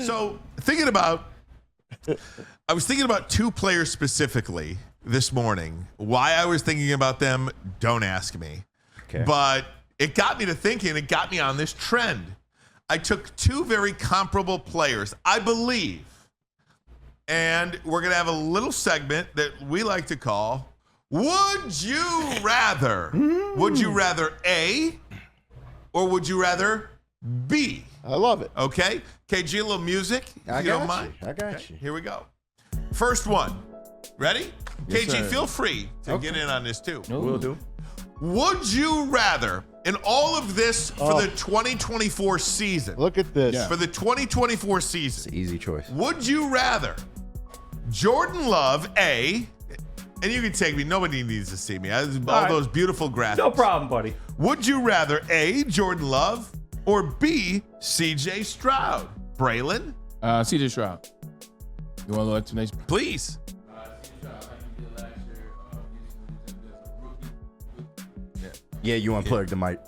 So I was thinking about two players specifically this morning. Why I was thinking about them, don't ask me. Okay. But it got me to thinking, it got me on this trend. I took two very comparable players, I believe, and we're going to have a little segment that we like to call Would You Rather? Would you rather A or would you rather B? I love it. Okay? KG, a little music, if you don't mind. I got you. Here we go. First one. Ready? Yes, KG, sir. feel free to get in on this too. Will do. Would you rather, in all of this for the 2024 season, Look at this. for the 2024 season, It's an easy choice. would you rather Jordan Love, A, and you can take me, nobody needs to see me, all right. those beautiful graphics. No problem, buddy. Would you rather A, Jordan Love, or B, CJ Stroud? Braylon, CJ Stroud. You want a little explanation? please. Yeah, you unplugged the mic.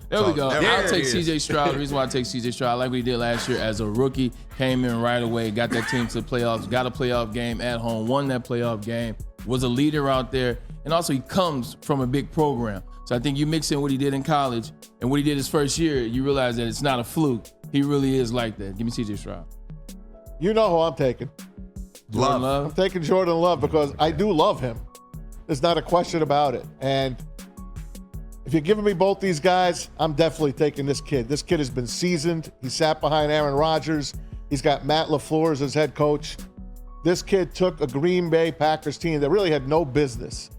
There we go. there I'll it take is. CJ Stroud. The reason why I take CJ Stroud, like we did last year as a rookie, came in right away, got that team to the playoffs, got a playoff game at home, won that playoff game, was a leader out there, and also he comes from a big program. So I think you mix in what he did in college and what he did his first year, you realize that it's not a fluke. He really is like that. Give me CJ Stroud. You know who I'm taking. Jordan Love. I'm Love. taking Jordan Love because I do love him. There's not a question about it. And if you're giving me both these guys, I'm definitely taking this kid. This kid has been seasoned. He sat behind Aaron Rodgers. He's got Matt LaFleur as his head coach. This kid took a Green Bay Packers team that really had no business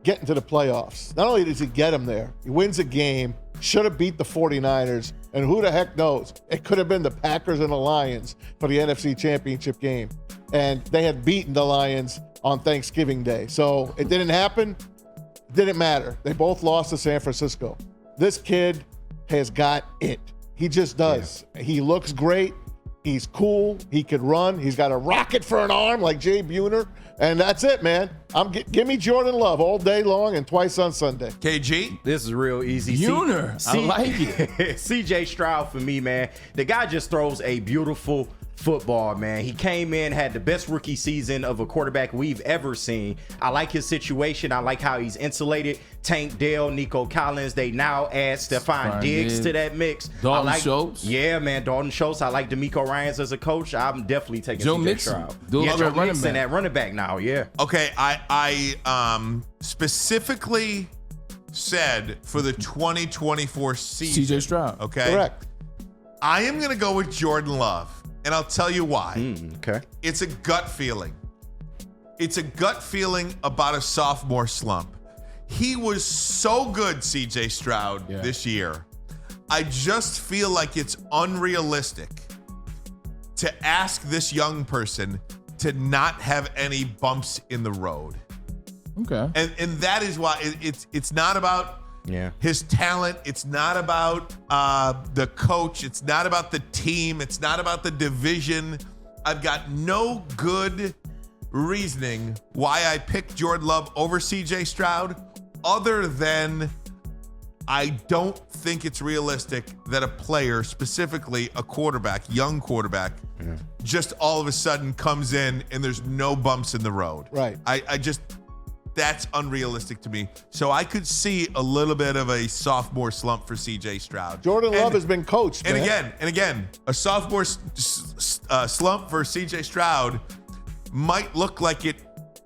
getting to the playoffs. Not only does he get them there, he wins a game, should have beat the 49ers, and who the heck knows? It could have been the Packers and the Lions for the NFC Championship game. And they had beaten the Lions on Thanksgiving Day. So it didn't happen. Didn't matter. They both lost to San Francisco. This kid has got it. He just does. Yeah. He looks great. He's cool. He can run. He's got a rocket for an arm like Jay Buhner. And that's it, man. Give me Jordan Love all day long and twice on Sunday. KG? This is real easy. Buhner. I like it. CJ Stroud for me, man. The guy just throws a beautiful football, man. He came in, had the best rookie season of a quarterback we've ever seen. I like his situation. I like how he's insulated. Tank Dell, Nico Collins. They now add Stephon Diggs to that mix. Dalton Schultz. Yeah, man. Dalton Schultz. I like DeMeco Ryans as a coach. I'm definitely taking Joe CJ Mixon. Stroud. Joe Joe running Mixon back. at running back now. Yeah. Okay, I specifically said for the 2024 season. CJ Stroud. Okay. Correct. I am going to go with Jordan Love, and I'll tell you why. Okay. It's a gut feeling. It's a gut feeling about a sophomore slump. He was so good, CJ Stroud, this year. I just feel like it's unrealistic to ask this young person to not have any bumps in the road. Okay. And that is why it's not about his talent. It's not about the coach. It's not about the team. It's not about the division. I've got no good reasoning why I picked Jordan Love over CJ Stroud other than I don't think it's realistic that a player, specifically a quarterback, young quarterback, just all of a sudden comes in and there's no bumps in the road. Right. I just, that's unrealistic to me. So I could see a little bit of a sophomore slump for CJ Stroud. Jordan Love has been coached, And man. again, a sophomore slump for CJ Stroud might look like it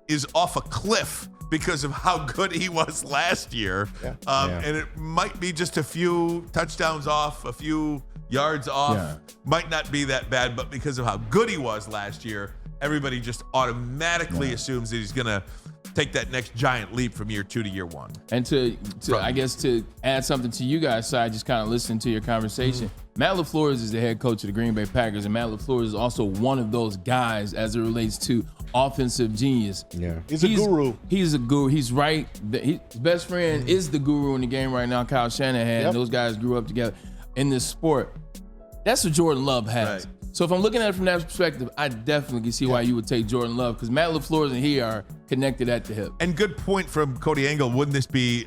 is off a cliff because of how good he was last year. And it might be just a few touchdowns off, a few yards off. Might not be that bad, but because of how good he was last year, everybody just automatically assumes that he's going to take that next giant leap from year 2 to year 1. And to I guess to add something to you guys' side, just kind of listening to your conversation. Matt LaFleur is the head coach of the Green Bay Packers, and Matt LaFleur is also one of those guys as it relates to offensive genius. Yeah. He's a guru. He's a guru. He's right. His best friend is the guru in the game right now, Kyle Shanahan. Yep. Those guys grew up together in this sport. That's what Jordan Love has. Right. So if I'm looking at it from that perspective, I definitely can see why you would take Jordan Love, because Matt LaFleur's and he are connected at the hip. And good point from Cody Engel. Wouldn't this be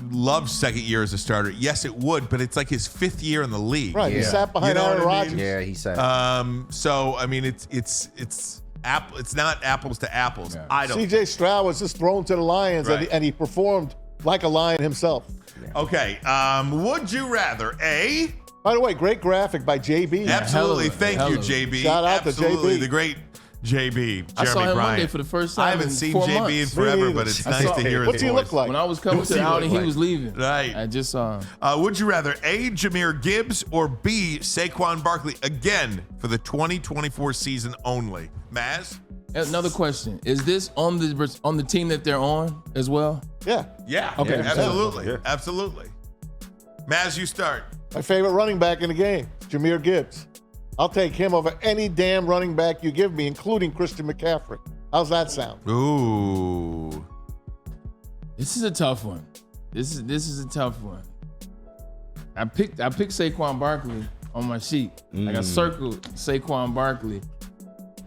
Love's second year as a starter? Yes, it would, but it's like his 5th year in the league. Right, he sat behind Aaron Rodgers. Yeah, he sat. So I mean, it's not apples to apples. Yeah. I don't. C.J. Stroud was just thrown to the Lions, Right. and he performed like a Lion himself. Okay. Would you rather A? By the way, great graphic by JB. Absolutely. Thank you, hell of it. JB. Shout out Absolutely. to JB. The great JB. Jeremy I saw him Bryant. Monday for the first time. I haven't in seen 4 JB in months. forever, Me but neither. it's I nice saw- to hear his What's he voice. look like? When I was coming What's to the he look outing, he like? was leaving. Right. I just saw him. Would you rather A, Jameer Gibbs, or B, Saquon Barkley again for the 2024 season only? Maz? Another question: is this on the team that they're on as well? Yeah, Yeah. Okay. Absolutely. Yeah. Absolutely. Maz, you start. my favorite running back in the game, Jameer Gibbs. I'll take him over any damn running back you give me, including Christian McCaffrey. How's that sound? Ooh. This is a tough one. This is a tough one. I picked Saquon Barkley on my sheet. Like I circled Saquon Barkley.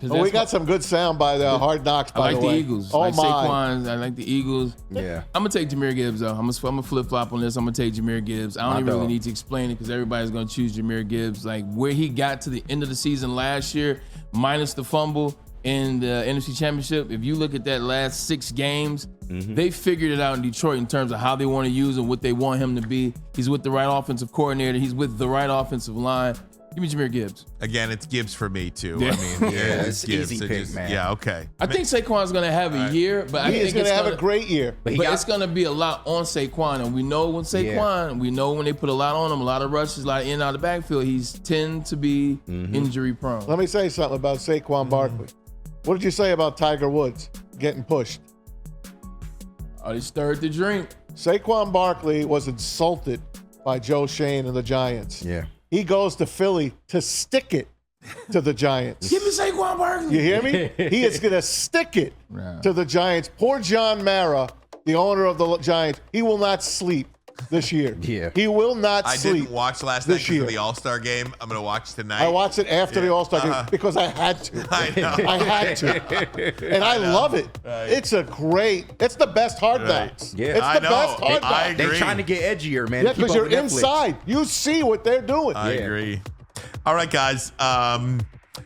Oh, we got some good sound by the Hard Knocks, I by like the the way. Eagles. Oh, like my. Saquon, I like the Eagles. Yeah. I'm gonna take Jameer Gibbs though. I'm gonna flip flop on this. I'm gonna take Jameer Gibbs. I don't My even really dog. need to explain it because everybody's gonna choose Jameer Gibbs. Like where he got to the end of the season last year, minus the fumble in the NFC Championship. If you look at that last 6 games, they figured it out in Detroit in terms of how they want to use him, what they want him to be. He's with the right offensive coordinator. He's with the right offensive line. Give me Jameer Gibbs. Again, it's Gibbs for me, too. Yeah. I mean, Yeah, it's it's Gibbs. easy It pick, just- man. Yeah, okay. I think Saquon's gonna have a year, but I He is think going it's to have gonna a great year. But But it's going to be a lot on Saquon, and we know when Saquon, we know when they put a lot on him, a lot of rushes, a lot of in and out of the backfield, he's tend to be injury prone. Let me say something about Saquon Barkley. What did you say about Tiger Woods getting pushed? Oh, they stirred the drink. Saquon Barkley was insulted by Joe Shane and the Giants. Yeah. He goes to Philly to stick it to the Giants. Give me Saquon Barkley. You hear me? He is going to stick it Yeah. to the Giants. Poor John Mara, the owner of the Giants, he will not sleep this year. Yeah. He will not I sleep. didn't watch last night this because year. of the All-Star game. I'm going to watch tonight. I watched it after the All-Star game because I had to. I know. I had to. And I love it. It's it's the best Hard Knocks. Yeah. It's I the know. best Hard I Knocks. agree. They trying to get edgier, man. Yeah, to keep because up you're with Netflix. inside. You see what they're doing. I Yeah. agree. All right, guys.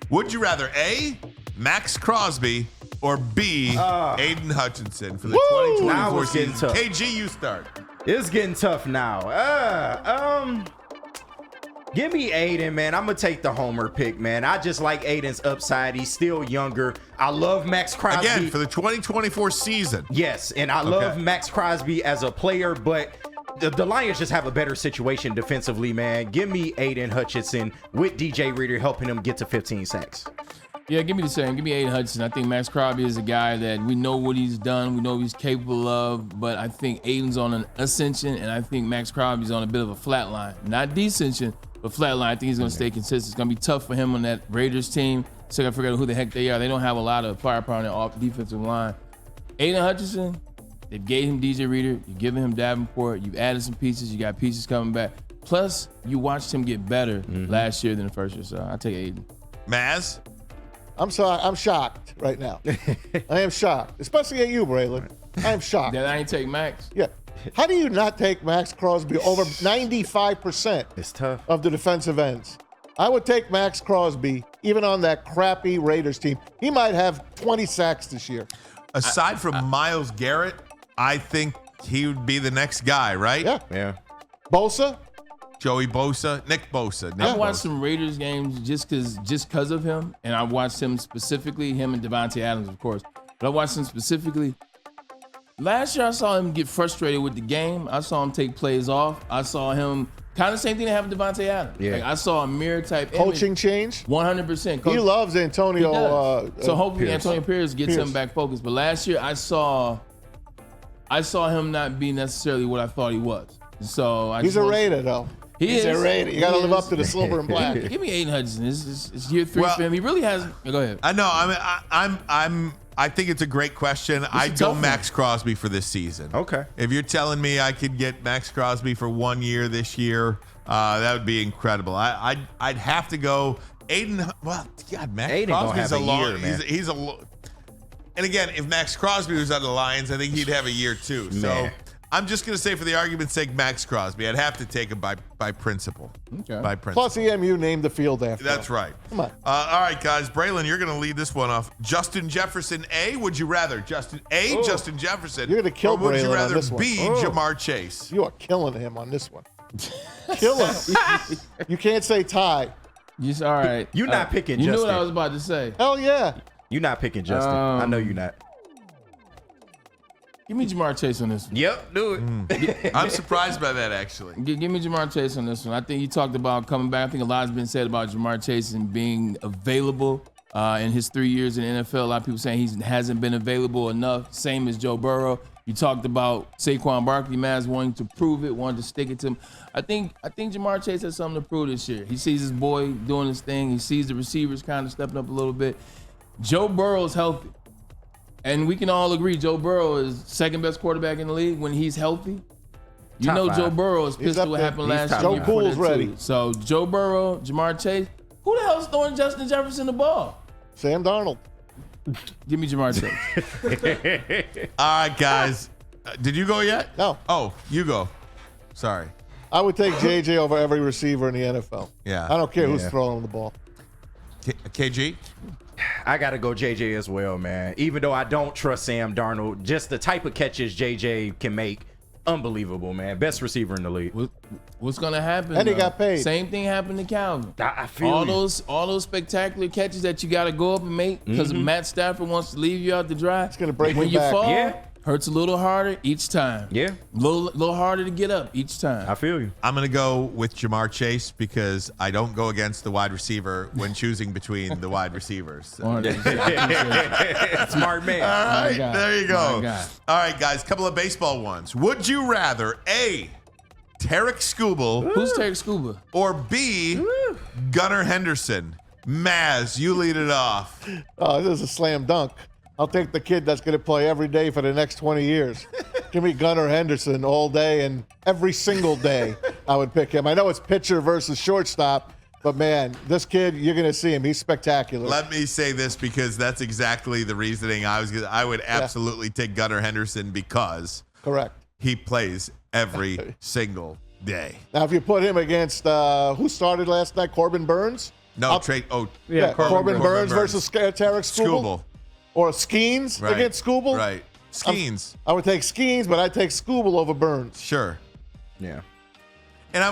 Would you rather A, Max Crosby, or B, Aiden Hutchinson for the Woo! 2024 Now it's getting season? tough. KG, you start. It's getting tough now. Give me Aiden, man. I'm gonna take the homer pick, man. I just like Aiden's upside. He's still younger. I love Max Crosby. Again, for the 2024 season. Yes, and I love Max Crosby as a player, but the Lions just have a better situation defensively, man. Give me Aiden Hutchinson with DJ Reader helping him get to 15 sacks. Yeah, give me the same. Give me Aiden Hutchinson. I think Max Crosby is a guy that we know what he's done. We know what he's capable of, but I think Aiden's on an ascension, and I think Max Crosby's on a bit of a flat line. Not descension, but flat line. I think he's going to stay consistent. It's going to be tough for him on that Raiders team. So I got to figure out who the heck they are. They don't have a lot of firepower on their off defensive line. Aiden Hutchinson, they gave him DJ Reader. You're giving him Davenport. You've added some pieces. You got pieces coming back. Plus, you watched him get better last year than the first year. So I take Aiden. Maz? I'm sorry. I'm shocked right now. I am shocked, especially at you, Braylon. I am shocked. That I ain't take Max. Yeah. How do you not take Max Crosby over 95% It's tough. of the defensive ends? I would take Max Crosby even on that crappy Raiders team. He might have 20 sacks this year. Aside from Myles Garrett, I think he would be the next guy, right? Yeah. Yeah. Bosa? Joey Bosa, Nick Bosa. I watched some Raiders games just because of him, and I watched him specifically, him and Devontae Adams, of course. But I watched him specifically. Last year, I saw him get frustrated with the game. I saw him take plays off. I saw him kind of same thing that happened to Devontae Adams. Yeah. Like I saw a mirror type Coaching change? 100%. He loves Antonio. So hopefully Pierce. Antonio Pierce gets Pierce. him back focused. But last year, I saw him not be necessarily what I thought he was. So He's a Raider, though. He's a Raider. You got to live up to the silver and black. Give me Aiden Hutchinson. It's year 3 Well- for him. He really has. Go ahead. I know. I think it's a great question. I'd go tough one. Max Crosby for this season. Okay. If you're telling me I could get Max Crosby for 1 year this year, that would be incredible. I'd have to go Aiden, well, God, Max Aiden gonna Crosby's have a a long. year, man. He's a. And again, if Max Crosby was on the Lions, I think he'd have a year too. So Man. I'm just gonna say, for the argument's sake, Max Crosby. I'd have to take him by principle. Okay. By principle. Plus, EMU named the field after That's him. right. Come on. All right, guys. Braylon, you're going to lead this one off. Justin Jefferson, A, would you rather? Justin Jefferson. You're gonna kill or would you Braylon on rather this one. B, Jamar Chase? You are killing him on this one. Killing him. You can't say tie. Just all right. You're not picking You Justin. knew what I was about to say. Hell yeah. You're not picking Justin. I know you're not. Give me Jamar Chase on this one. Yep, do it. I'm surprised by that, actually. Give me Jamar Chase on this one. I think you talked about coming back. I think a lot has been said about Jamar Chase and being available in his 3 years in the NFL. A lot of people saying he hasn't been available enough. Same as Joe Burrow. You talked about Saquon Barkley, Maz wanting to prove it, wanting to stick it to him. I think Jamar Chase has something to prove this year. He sees his boy doing his thing. He sees the receivers kind of stepping up a little bit. Joe Burrow's healthy. And we can all agree Joe Burrow is second best quarterback in the league when he's healthy. You Top know five. Joe Burrow is He's pissed up at what there. happened He's last top year. Joe five. before Cool's that, ready. too. So Joe Burrow, Jamar Chase. Who the hell's throwing Justin Jefferson the ball? Sam Darnold. Give me Jamar Chase. All right, guys. Did you go yet? No. Oh, you go. Sorry. I would take JJ over every receiver in the NFL. Yeah. I don't care who's Yeah. throwing him the ball. KG? I got to go JJ as well, man. Even though I don't trust Sam Darnold, just the type of catches JJ can make, unbelievable, man. Best receiver in the league. What's gonna happen? And he though? got paid. Same thing happened to Calvin. I feel all you. those spectacular catches that you got to go up and make because Matt Stafford wants to leave you out to dry. It's gonna break when your you back. fall. Yeah. Hurts a little harder each time. Yeah. little harder to get up each time. I feel you. I'm going to go with Jamar Chase because I don't go against the wide receiver when choosing between the wide receivers. All Smart man. right, God. there you go. My God. All right, guys, couple of baseball ones. Would you rather A, Tarek Skubal, Who's Terry Scuba? or B, Gunnar Henderson? Maz, you lead it off. Oh, this is a slam dunk. I'll take the kid that's going to play every day for the next 20 years. Give me Gunnar Henderson all day and every single day I would pick him. I know it's pitcher versus shortstop, but man, this kid, you're going to see him. He's spectacular. Let me say this because that's exactly the reasoning I would absolutely take Gunnar Henderson because Correct. he plays every single day. Now, if you put him against, who started last night? Corbin Burns? No, Corbin Burns versus Tarek Skubal. Skubal. Or Skeens Right. against Skubal. Right. Skeens. I would take Skeens, but I'd take Skubal over Burns. Sure. Yeah. And I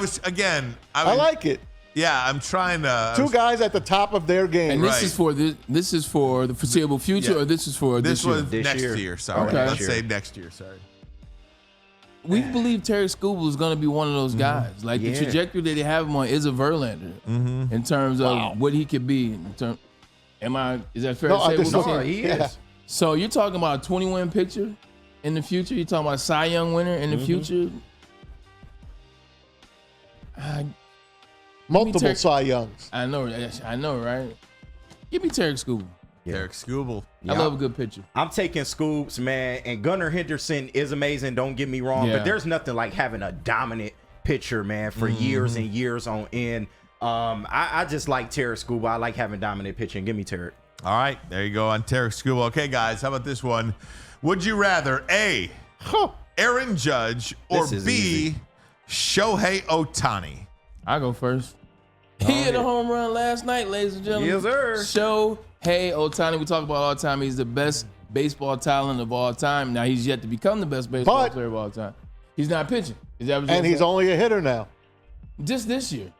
like it. Yeah, I'm trying to. Two guys at the top of their game. And this Right. is for this is for the foreseeable future, or this is for This this year? was This next year. year. Sorry. Okay. Let's Next say year. next year. Sorry. We believe Terry Scuba is going to be one of those guys. Like Yeah. the trajectory that they have him on is a Verlander in terms of what he could be. Is that fair No, to I say? just What don't- we're saying? He Yeah. is. So you're talking about a 20-win pitcher in the future. You're talking about a Cy Young winner in the future. Multiple Terry- Cy Youngs. I know, right? Give me Terry Scuba. Derek Skubal. I love a good pitcher. I'm taking Scoops, man, and Gunnar Henderson is amazing. Don't get me wrong, Yeah. but there's nothing like having a dominant pitcher, man, for years and years on end. I just like Tarek Scuba. I like having dominant pitching. Give me Tarek. All right, there you go on Tarek Skubal. Okay, guys, how about this one? Would you rather A, Aaron Judge, or This is B, easy. Shohei Ohtani? I go first. He hit a home run last night, ladies and gentlemen. Yes, sir. Shohei Ohtani. We talk about all the time. He's the best baseball talent of all time. Now he's yet to become the best baseball But- player of all time. He's not pitching. Is that what you're And he's saying? only a hitter now. Just this year.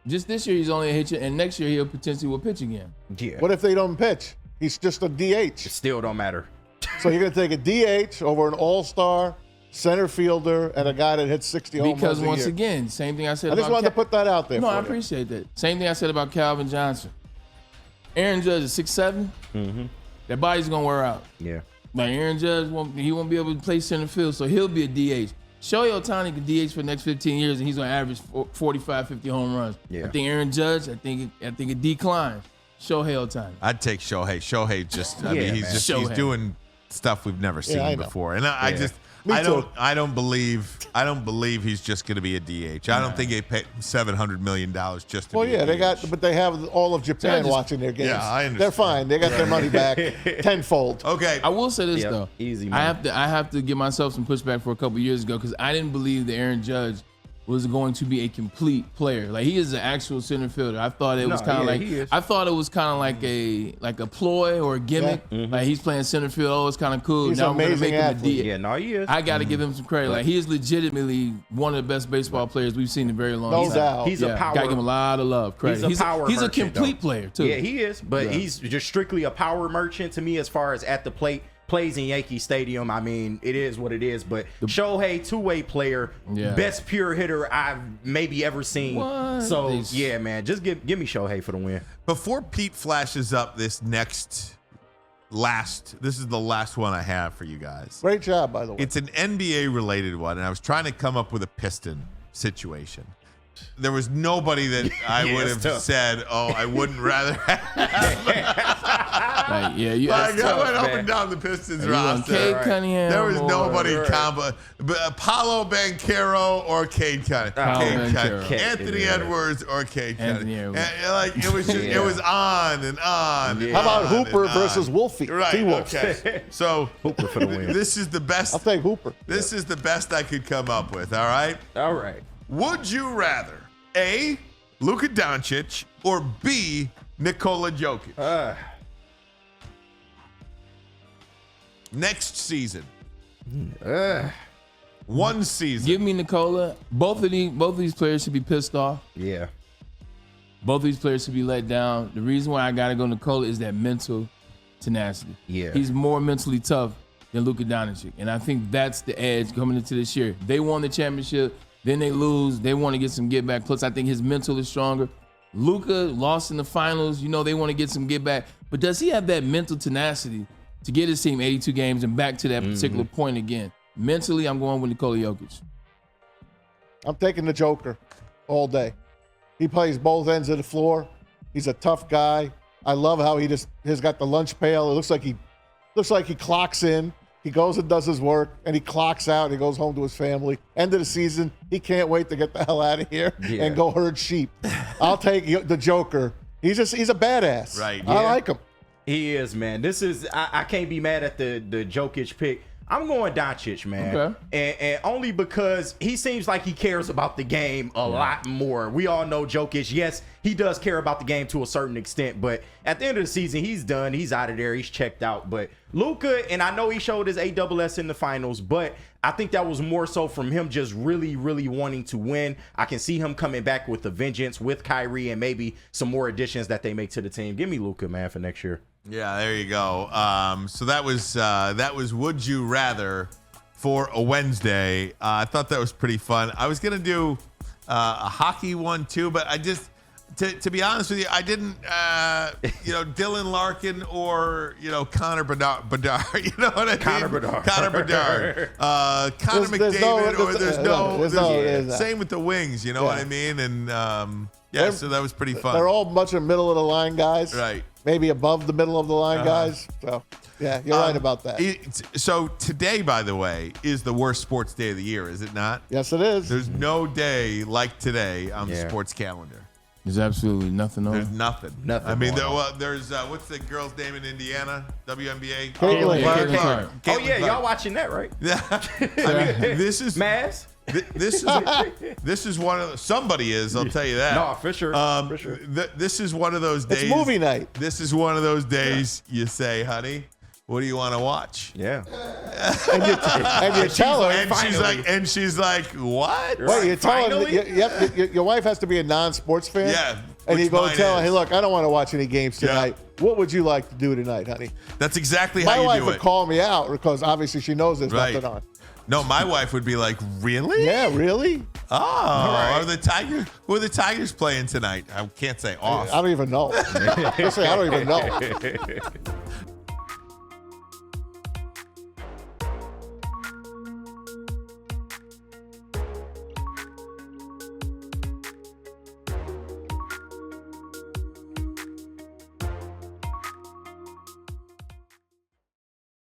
Just this year he's only a hitcher, and next year he'll potentially will pitch again. Yeah. What if they don't pitch? He's just a DH. Still don't matter. So you're going to take a DH over an all-star center fielder and a guy that hits 60 home Because runs a once year. again, same thing I said I just about wanted to put that out there. No, for I you. appreciate that. Same thing I said about Calvin Johnson. Aaron Judge is 6'7". That body's gonna wear out. Yeah. Like Aaron Judge won't be able to play center field, so he'll be a DH. Shohei Ohtani can DH for the next 15 years, and he's gonna average 45, 50 home runs. Yeah. I think Aaron Judge, I think it declines. Shohei Ohtani. I'd take Shohei. Shohei just, I Yeah, mean, he's man. just, Shohei. he's doing stuff we've never seen I know. before. And I I don't believe he's just going to be a DH. I don't think they paid $700 million just to be a DH. But they have all of Japan watching their games. Yeah, I understand. They're fine. They got their money back tenfold. Okay. I will say this though. Easy, I man. have to give myself some pushback for a couple years ago because I didn't believe that Aaron Judge was going to be a complete player. Like he is an actual center fielder. I thought it was kind of like a ploy or a gimmick. Yeah. Like he's playing center field. Oh, it's kind of cool. He's now an I'm gonna make amazing him a athlete. DH. Yeah, no, he is. I got to give him some credit. Like he is legitimately one of the best baseball players we've seen in a very long No time. doubt. He's a power. Got to give him a lot of love. Credit. He's a He's a merchant, complete though. player too. Yeah, he is. But he's just strictly a power merchant to me as far as at the plate. Plays in Yankee Stadium. I mean, it is what it is. But Shohei, two-way player, best pure hitter I've maybe ever seen. What? So yeah, man, just give me Shohei for the win. Before Pete flashes up this is the last one I have for you guys. Great job, by the way. It's an NBA related one, and I was trying to come up with a Piston situation. There was nobody that I would have said, I wouldn't rather have. Like, you I went up and down the Pistons roster. Cade Cunningham. There was nobody combo. Paulo Banchero or Cade Cunningham. Anthony Edwards or Cade Cunningham. Like it was just, it was on and on. How about Hooper versus Wolfie? Right. T-Wolf. Okay. So Hooper for the win. This is the best. I'll take Hooper. This is the best I could come up with. All right. All right. Would you rather A, Luka Doncic, or B, Nikola Jokic? Next season. One season. Give me Nikola. Both of these players should be pissed off. Yeah. Both of these players should be let down. The reason why I gotta go Nikola is that mental tenacity. Yeah. He's more mentally tough than Luka Doncic, and I think that's the edge coming into this year. They won the championship, then they lose. They want to get some get back. Plus, I think his mental is stronger. Luka lost in the finals. They want to get some get back, but does he have that mental tenacity to get his team 82 games and back to that particular point again? Mentally, I'm going with Nikola Jokic. I'm taking the Joker all day. He plays both ends of the floor. He's a tough guy. I love how he just has got the lunch pail. It looks like he clocks in. He goes and does his work, and he clocks out, and he goes home to his family. End of the season, he can't wait to get the hell out of here and go herd sheep. I'll take the Joker. He's a badass. Right. I like him. He is, man. I can't be mad at the Jokic pick. I'm going Doncic, man. Okay. And only because he seems like he cares about the game a lot more. We all know Jokic, yes, he does care about the game to a certain extent, but at the end of the season, he's done. He's out of there. He's checked out. But Luka, and I know he showed his ASS in the finals, but I think that was more so from him just really, really wanting to win. I can see him coming back with a vengeance with Kyrie and maybe some more additions that they make to the team. Give me Luka, man, for next year. Yeah, there you go. So that was Would You Rather for a Wednesday. I thought that was pretty fun. I was gonna do a hockey one too, but I just to be honest with you, I didn't. Dylan Larkin or Connor Bedard. You know what I mean? Connor Bedard. Connor McDavid. Same with the Wings. You know what I mean? And so that was pretty fun. They're all much of middle of the line guys. Right. Maybe above the middle of the line guys. So, yeah, you're right about that. So today, by the way, is the worst sports day of the year, is it not? Yes, it is. There's no day like today on the sports calendar. There's absolutely nothing on. There's nothing. Nothing. I mean, there's what's the girl's name in Indiana? WNBA. Caitlin Clark. Oh yeah, y'all watching that, right? Yeah. I mean, this is Maz? This is one of the, somebody is. I'll tell you that. No, for sure. For sure. This is one of those days. It's movie night. This is one of those days you say, honey, what do you want to watch? Yeah. and you tell her. And she's like, what? Wait, you tell her. Your wife has to be a non-sports fan. Yeah. And you go and tell her, hey, look, I don't want to watch any games tonight. Yeah. What would you like to do tonight, honey? That's exactly how you do it. My wife would call me out because obviously she knows there's nothing on. No, my wife would be like, really? Yeah, really? Oh, are the Tigers? Who are the Tigers playing tonight? I can't say off. I don't even know. I don't even know.